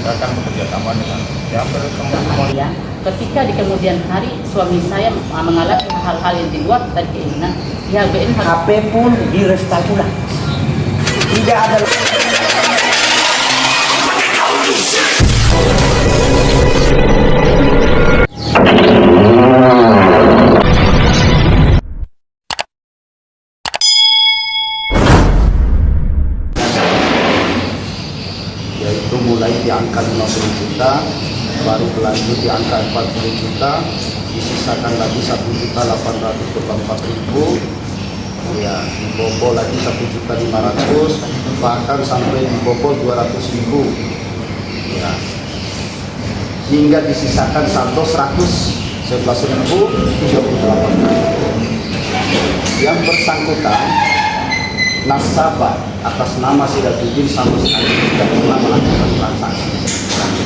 mereka akan bekerja sama dengan ya semua. Ketika di kemudian hari suami saya mengalami hal-hal yang di luar dari keinginan, pihak BNI HP pun direstart ulang. Tidak ada. Yaitu mulai di angka 50 juta, baru berlanjut di angka 40 juta, disisakan lagi 1.824.000, ya dibobol lagi 1.500.000, bahkan sampai dibobol 200.000, ya hingga disisakan saldo 111.038. Yang bersangkutan nasabah atas nama Sidatudin sama sekali tidak pernah melakukan transaksi,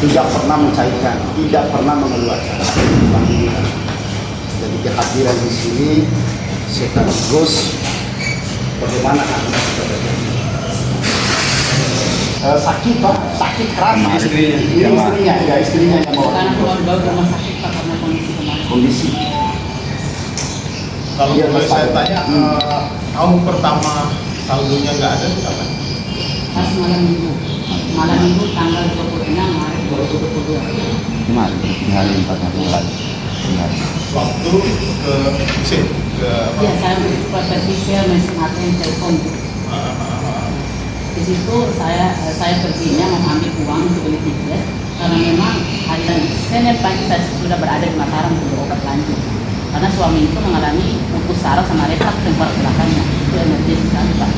tidak pernah mencairkan, tidak pernah mengeluarkan. Jadi kehadiran di sini sekaligus bagaimana anda sakit pak, sakit keras istrinya yang mau karena keluarga rumah sakit Pak, karena kondisi kemarin. kondisi. Kalau Ya, boleh saya Pak. tanya, tahun pertama saldonya nggak ada itu apa? Pas malam minggu tanggal 26 Maret 2022. Kemarin hari 4 bulan. Waktu ke sini ke apa? Ya, saya berpikir mesin telepon. Di situ saya perginya mengambil uang untuk beli tiket karena memang hari Senin pagi saya sudah berada di Mataram untuk berobat lanjut karena suami itu mengalami lupus saraf sama retak tengkorak belakangnya, itu emergensi sekali Pak.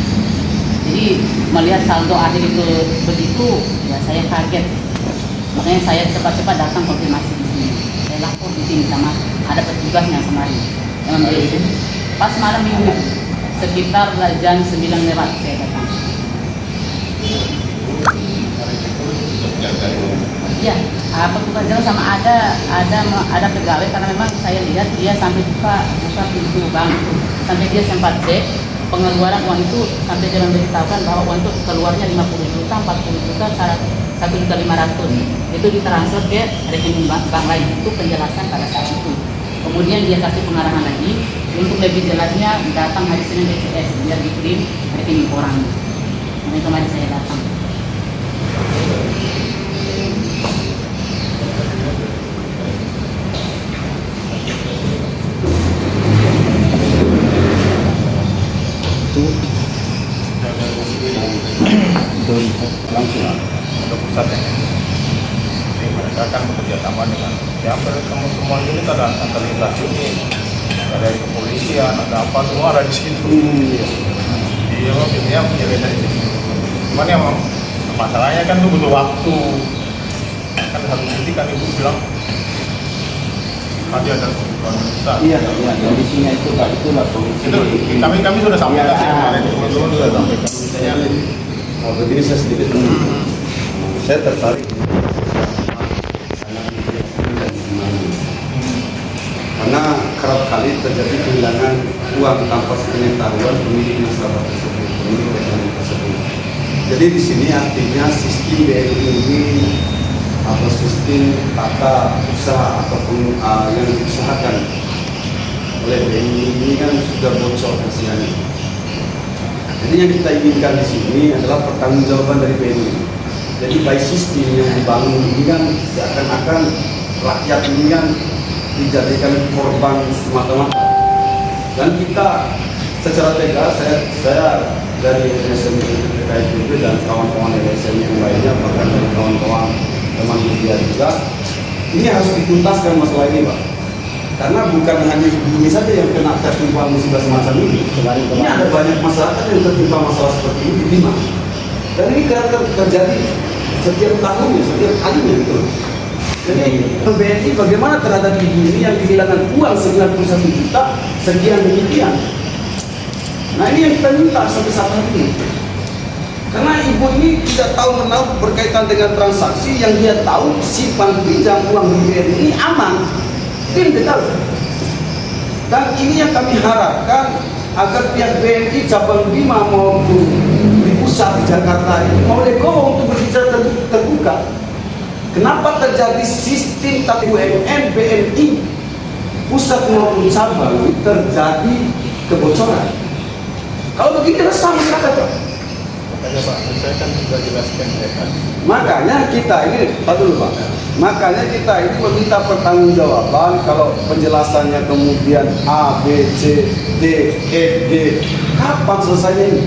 Jadi melihat saldo akhir itu begitu, ya saya kaget, makanya saya cepat-cepat datang konfirmasi di sini. Saya lapor di sini sama ada petugasnya kemarin. Pas malam minggu sekitar jam 9 lewat saya datang. Iya, petugas jalan sama ada pegawai karena memang saya lihat dia sampai buka pintu bank itu, sampai dia sempat cek pengeluaran uang itu sampai dia memberitahukan bahwa uang itu keluarnya 50 juta, 40 juta, 1.500.000 itu ditransfer ke rekening bank lain. Itu penjelasan pada saat itu. Kemudian dia kasih pengarahan lagi untuk lebih jelasnya datang hari Senin DCS biar dikirim rekening orang. Nah, kemarin saya datang. Langsung Untuk pusat ya. Jadi mereka akan bekerja sama dengan ya semua ini ada terlintas ini, ada dari kepolisian, ada apa semua ada di situ. Iya, intinya penjaga dari situ. Cuman ya masalahnya kan itu butuh waktu. Kan satu titik kan ibu bilang nanti ada kebutuhan besar. Iya, kondisinya itu Pak, itulah kondisi. Itu kami sudah sampaikan sih kemarin. Teman-teman sudah sampaikan. Misalnya mau begini saya sedikit saya tertarik karena kerap kali terjadi kehilangan uang tanpa sepengetahuan pemilik nasabah tersebut, pemilik rekening tersebut. Jadi di sini artinya sistem BNI ini atau sistem tata usaha ataupun yang diusahakan oleh BNI ini kan sudah bocor kasihannya. Jadi yang kita inginkan di sini adalah pertanggungjawaban dari BNI. Jadi by sistem yang dibangun ini kan seakan-akan rakyat ini kan dijadikan korban semata-mata. Dan kita secara tegas, saya dari LSM PKIPB dan kawan-kawan LSM yang lainnya, bahkan dari kawan-kawan teman media juga, ini harus dituntaskan masalah ini Pak. Karena bukan hanya ini saja yang kena tertimpa musibah semacam ini. Ini ada banyak masyarakat yang tertimpa masalah seperti ini di Bima. Dan ini terjadi setiap tahunnya, setiap kalinya gitu. Jadi BNI bagaimana terhadap ibu ini yang kehilangan uang 91 juta sekian demikian. Nah ini yang kita minta sampai saat ini. Karena ibu ini tidak tahu menahu berkaitan dengan transaksi yang dia tahu simpan pinjam uang di BNI ini aman. Itu yang tahu. Dan ini yang kami harapkan agar pihak BNI cabang Bima maupun di pusat di Jakarta ini mau legowo untuk berbicara terbuka. Kenapa terjadi sistem tapi BUMN, BNI, pusat maupun cabang terjadi kebocoran? Kalau begini resah masyarakat, Pak. Makanya Pak, saya kan sudah jelaskan ya kan. Makanya kita ini, Pak dulu Pak. Makanya kita ini meminta pertanggungjawaban kalau penjelasannya kemudian A, B, C, D, E, D. Kapan selesainya ini?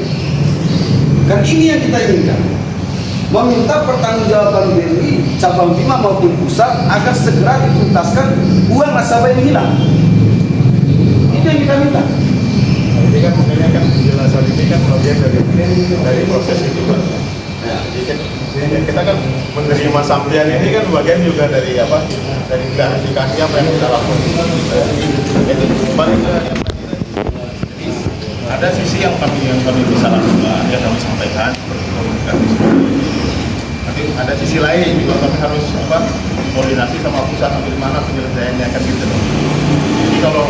Kan ini yang kita inginkan. Meminta pertanggungjawaban BNI, cabang Bima maupun pusat agar segera dituntaskan uang nasabah yang hilang. Itu yang kita minta. Ini kan makanya kan penjelasan ini kan bagian dari proses itu Pak. Ya, jadi kan ya, kita kan menerima sampaian ini kan bagian juga dari apa? Dari klarifikasi apa yang kita lakukan. Itu kembali ke yang tadi. Jadi ada sisi yang kami bisa lakukan, yang kami sampaikan seperti komunikasi. Tapi ada sisi lain juga kami harus apa? Koordinasi sama pusat sampai mana penyelesaiannya kan gitu. Jadi kalau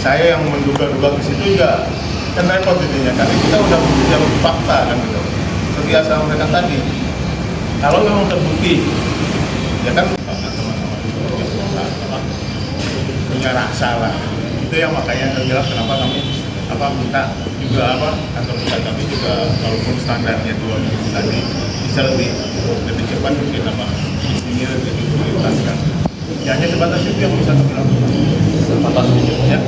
saya yang menduga-duga ke situ juga kan repot jadinya karena kita udah punya fakta kan gitu. Seperti yang saya sampaikan tadi, kalau memang terbukti ya kan teman-teman punya rasa lah. Itu yang makanya jelas kenapa kami minta juga kantor pusat kami juga walaupun standarnya 2 minggu tadi bisa lebih cepat mungkin ini lebih diprioritaskan. Ya hanya sebatas itu yang bisa kami lakukan. Sebatas itu ya.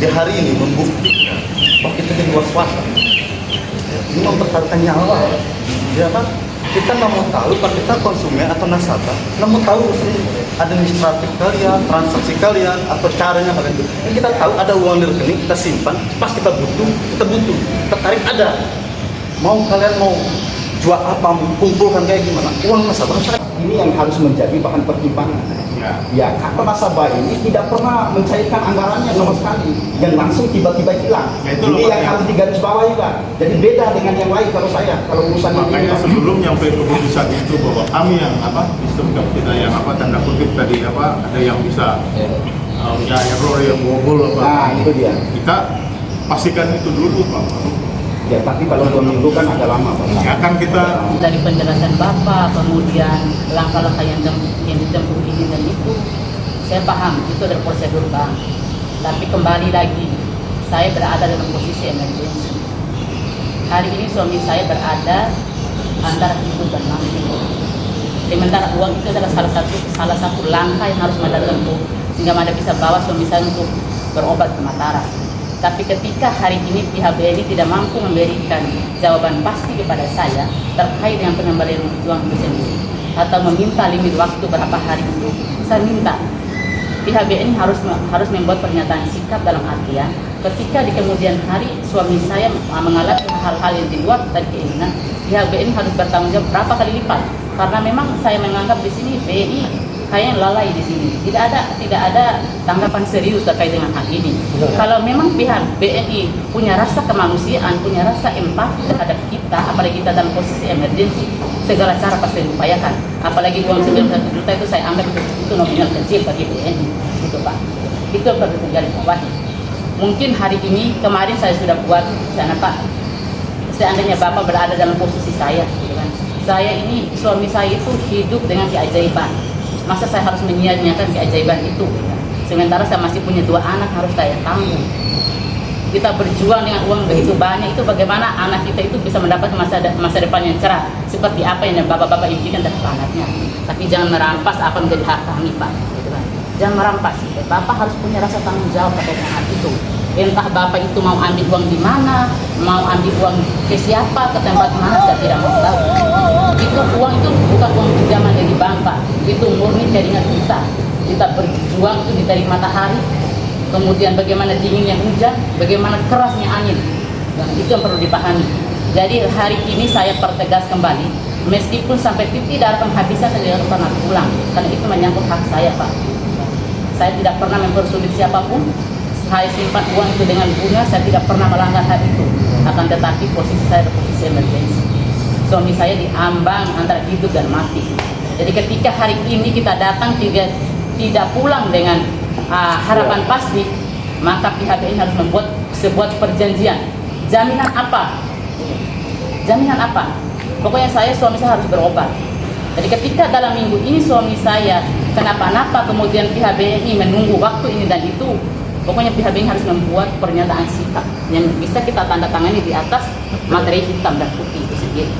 Di hari ini membuktikan bahwa kita jadi was-was. Ini mempertaruhkan nyawa. Ya kan? Kita nggak mau tahu, kalau kita konsumen atau nasabah, nggak mau tahu administratif kalian, transaksi kalian, atau caranya kalian itu. Yang kita tahu ada uang di rekening, kita simpan, pas kita butuh, kita tarik ada. Mau kalian mau jual apa, kumpulkan kayak gimana, uang nasabah. Ini yang harus menjadi bahan pertimbangan. Ya, karena nasabah ini tidak pernah mencairkan anggarannya sama sekali, yang langsung tiba-tiba hilang. Ya, itu ini loh, yang Pak. harus digarisbawahi, Pak. Jadi beda dengan yang lain kalau urusan Makanya ini. sebelum nyampe keputusan itu bahwa kami yang sistem kita yang tanda kutip tadi ada yang bisa ya error yang bobol Nah, itu dia. kita pastikan itu dulu Pak. Ya, tapi kalau 2 minggu kan agak lama, Pak. Ya kan kita Dari penjelasan Bapak, kemudian langkah-langkah yang ditempuh ini dan itu, saya paham itu adalah prosedur Bang. Tapi kembali lagi, saya berada dalam posisi emergensi. Hari ini suami saya berada antara hidup dan mati. Sementara uang itu adalah salah satu langkah yang harus Mada tempuh sehingga Mada bisa bawa suami saya untuk berobat ke Mataram. Tapi ketika hari ini pihak BNI tidak mampu memberikan jawaban pasti kepada saya terkait dengan pengembalian uang itu sendiri atau meminta limit waktu berapa hari itu, saya minta pihak BNI harus membuat pernyataan sikap dalam artian ketika di kemudian hari suami saya mengalami hal-hal yang di luar dari keinginan, pihak BNI harus bertanggung jawab berapa kali lipat karena memang saya menganggap di sini BNI kayaknya lalai di sini. Tidak ada tanggapan serius terkait dengan hal ini. Kalau memang pihak BNI punya rasa kemanusiaan, punya rasa empati terhadap kita, apalagi kita dalam posisi emergensi, segala cara pasti diupayakan. Apalagi uang 91 juta itu saya anggap itu nominal kecil bagi BNI. Itu Pak. Itu perlu terjadi bawahi. Mungkin hari ini, kemarin saya sudah buat sana Pak. Seandainya Bapak berada dalam posisi saya, gitu kan. Saya ini, suami saya itu hidup dengan keajaiban. Masa saya harus menyia-nyiakan keajaiban itu? Sementara saya masih punya 2 anak harus saya tanggung. Kita berjuang dengan uang begitu banyak, itu bagaimana anak kita itu bisa mendapat masa depan yang cerah seperti apa yang bapak-bapak impikan terhadap anaknya. Tapi jangan merampas apa menjadi hak kami Pak. Gitu kan. Jangan merampas. Bapak harus punya rasa tanggung jawab terkait dengan hal itu. Entah Bapak itu mau ambil uang di mana, mau ambil uang ke siapa, ke tempat mana, saya tidak mau tahu. Itu uang itu bukan uang pinjaman dari bank Pak, itu murni keringat kita. Kita berjuang itu di terik matahari, kemudian bagaimana dinginnya hujan, bagaimana kerasnya angin, dan itu yang perlu dipahami. Jadi hari ini saya pertegas kembali, meskipun sampai titik darah penghabisan saya tidak pernah pulang, karena itu menyangkut hak saya Pak. Saya tidak pernah mempersulit siapapun. Saya simpan uang itu dengan bunga, saya tidak pernah melanggar hal itu. Akan tetapi posisi saya adalah posisi emergensi. Suami saya diambang antara hidup dan mati. Jadi ketika hari ini kita datang tidak pulang dengan harapan pasti, maka pihak BNI harus membuat sebuah perjanjian. Jaminan apa? Jaminan apa? Pokoknya suami saya harus berobat. Jadi ketika dalam minggu ini suami saya kenapa-napa, kemudian pihak BNI menunggu waktu ini dan itu, pokoknya pihak BNI harus membuat pernyataan sikap yang bisa kita tanda tangani di atas materi hitam dan putih itu sendiri.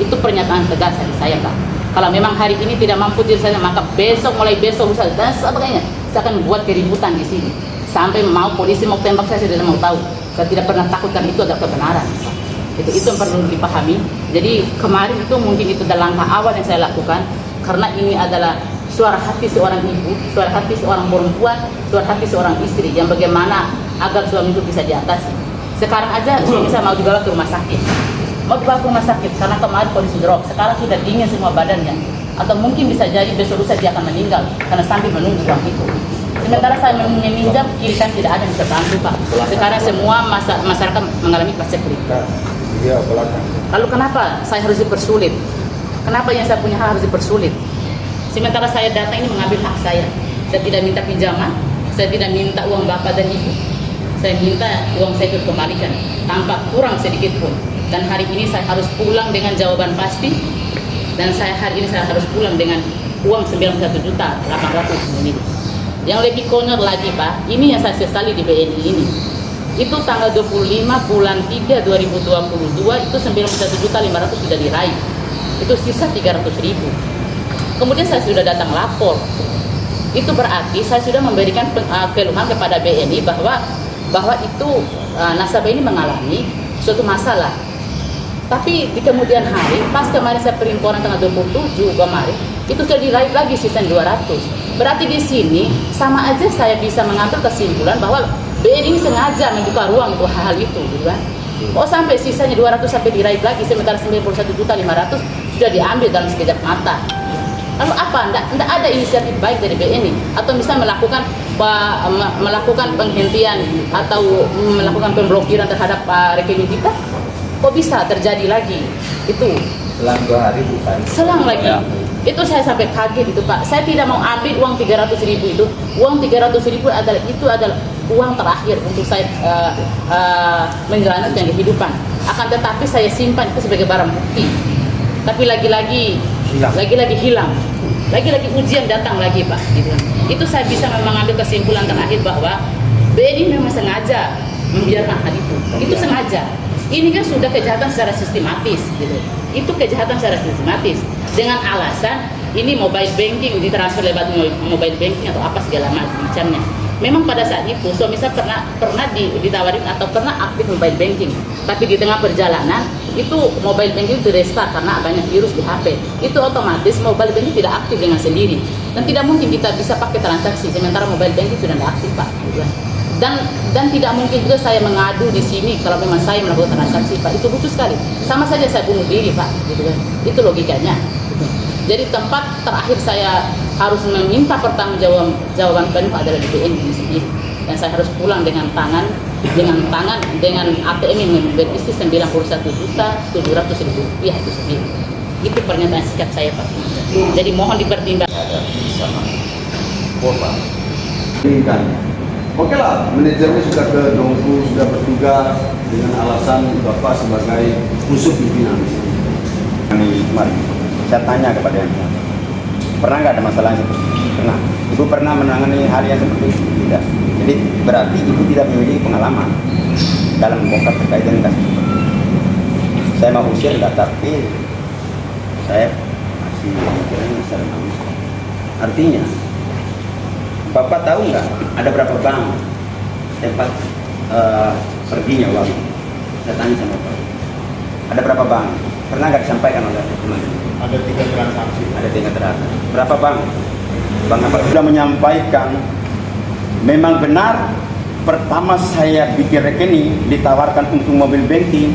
Itu pernyataan tegas dari saya, Pak. Kalau memang hari ini tidak mampu diri saya, maka mulai besok misalnya dan sebagainya, saya akan buat keributan di sini. Sampai mau polisi mau tembak saya tidak mau tahu. Saya tidak pernah takut karena itu adalah kebenaran. Itu yang perlu dipahami. Jadi kemarin itu mungkin itu adalah langkah awal yang saya lakukan karena ini adalah suara hati seorang ibu, suara hati seorang perempuan, suara hati seorang istri yang bagaimana agar suami itu bisa diatasi. Sekarang aja suami saya mau dibawa ke rumah sakit. Mau dibawa ke rumah sakit karena kemarin kondisi drop. Sekarang sudah dingin semua badannya. Atau mungkin bisa jadi besok lusa dia akan meninggal karena sambil menunggu uang itu. Sementara saya meminjam, kiri kan tidak ada yang bisa bantu, Pak. Sekarang semua masyarakat mengalami paceklik. Iya, belakang. Lalu kenapa saya harus dipersulit? Kenapa yang saya punya hak harus dipersulit? Sementara saya datang ini mengambil hak saya. Saya tidak minta pinjaman, saya tidak minta uang bapak dan ibu. Saya minta uang saya dikembalikan tanpa kurang sedikit pun. Dan hari ini saya harus pulang dengan jawaban pasti. Dan hari ini saya harus pulang dengan uang 91.800.000 ini. Yang lebih konyol lagi, Pak, ini yang saya sesali di BNI ini. Itu tanggal 25 bulan 3 2022 itu 91.500.000 sudah diraih. Itu sisa 300.000. Kemudian saya sudah datang lapor. Itu berarti saya sudah memberikan keluhan kepada BNI bahwa itu nasabah ini mengalami suatu masalah. Tapi di kemudian hari, pas kemarin saya perintah tanggal 27 kemarin, itu sudah diraih lagi sisa 200. Berarti di sini sama aja saya bisa mengambil kesimpulan bahwa BNI ini sengaja membuka ruang untuk hal itu, gitu kan? Oh sampai sisanya 200 sampai diraih lagi, sementara 91.500.000 sudah diambil dalam sekejap mata. Lalu apa? Tidak ada inisiatif baik dari BNI atau bisa melakukan penghentian atau melakukan pemblokiran terhadap rekening kita? Kok bisa terjadi lagi? Itu Selang 2 hari bukan. selang lagi. Ya. Itu saya sampai kaget itu, Pak. Saya tidak mau ambil uang 300.000 itu. Uang 300.000 adalah uang terakhir untuk saya menjalankan kehidupan. Akan tetapi saya simpan itu sebagai barang bukti. Tapi lagi-lagi hilang. Lagi-lagi ujian datang lagi, Pak. Gitu. Itu saya bisa mengambil kesimpulan terakhir bahwa BNI memang sengaja membiarkan hal itu. Itu sengaja. Ini kan sudah kejahatan secara sistematis, gitu. Itu kejahatan secara sistematis dengan alasan ini mobile banking ditransfer lewat mobile banking atau apa segala macamnya. Memang pada saat itu suami saya pernah ditawarin atau pernah aktif mobile banking, tapi di tengah perjalanan itu mobile banking itu restart karena banyak virus di HP. Itu otomatis mobile banking tidak aktif dengan sendiri dan tidak mungkin kita bisa pakai transaksi sementara mobile banking sudah tidak aktif, Pak. Dan tidak mungkin juga saya mengadu di sini kalau memang saya melakukan transaksi, Pak. Itu lucu sekali. Sama saja saya bunuh diri, Pak. Gitu kan. Itu logikanya. Gitu. Jadi tempat terakhir saya harus meminta pertanggungjawaban penuh adalah di BNI ini sendiri. Dan saya harus pulang dengan ATM yang berisi 91.700.000 rupiah itu sendiri. Itu pernyataan sikap saya, Pak. Jadi mohon dipertimbangkan. Oke lah, manajernya sudah ke Dongku, sudah bertugas dengan alasan Bapak sebagai musuh pimpinan. Mari, saya tanya kepada yang pernah nggak ada masalah seperti itu? Pernah. Ibu pernah menangani hal yang seperti itu? Tidak. Jadi berarti ibu tidak memiliki pengalaman dalam membongkar terkait dengan kasus itu. Saya mau usir enggak, tapi saya masih mikirnya masalah. Artinya, Bapak tahu nggak ada berapa bank tempat perginya uang? Saya tanya sama Bapak. Ada berapa bank? Pernah nggak disampaikan oleh teman? Ada 3 transaksi. Ada 3 transaksi. Berapa bank? Bank apa? Sudah menyampaikan memang benar pertama saya bikin rekening ditawarkan untuk mobil banking